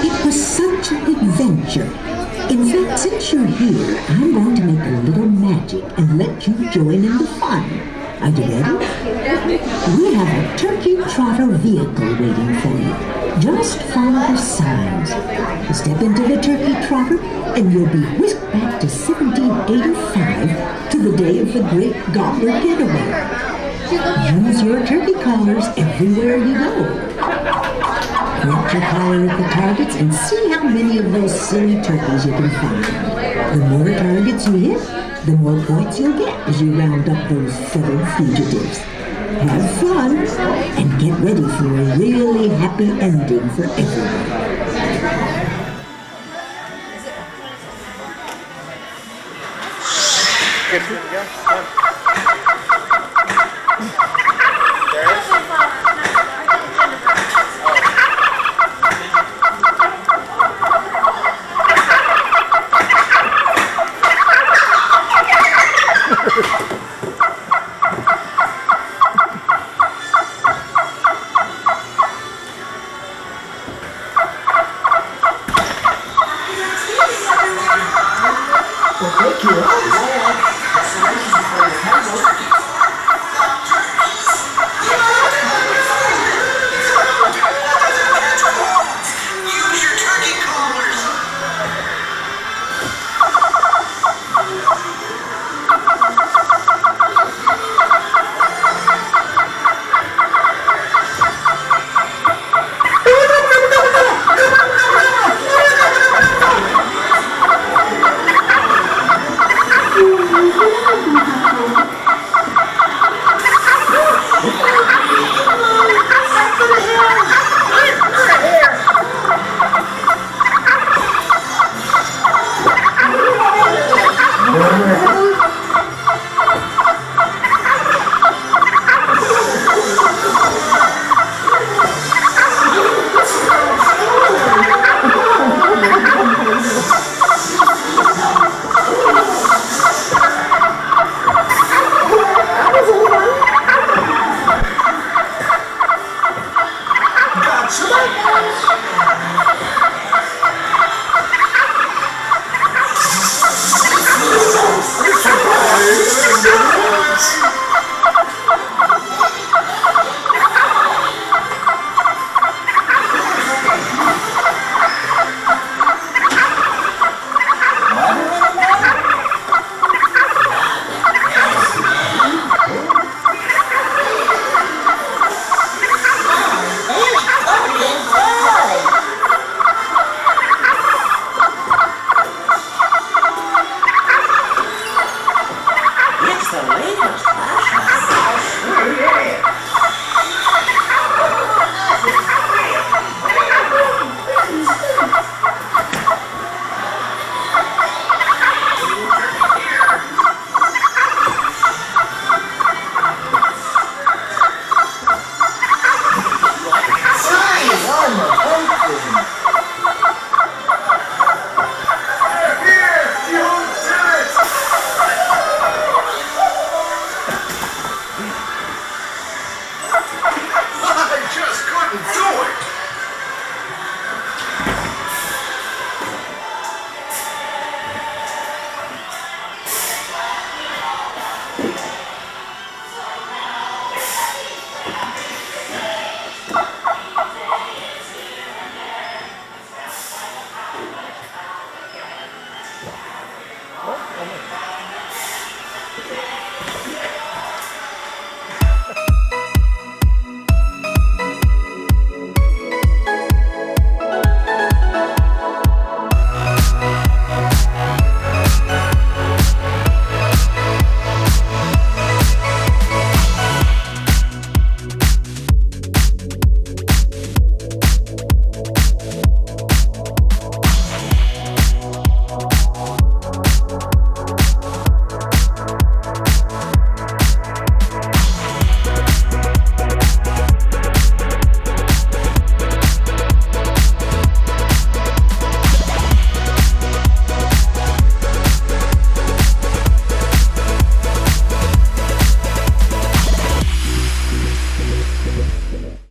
It was such an adventure. In fact, since you're here, I'm going to make a little magic and let you join in the fun. Are you ready? We have a turkey trotter vehicle waiting for you. Just follow the signs. Step into the turkey trotter and you'll be whisked back to 1785 to the day of the great Gobbler Getaway. Use your turkey collars everywhere you go. Point your collar at the targets and see how many of those silly turkeys you can find. The more targets you hit, the more points you'll get as you round up those feathered fugitives. Have fun and get ready for a really happy ending for everyone.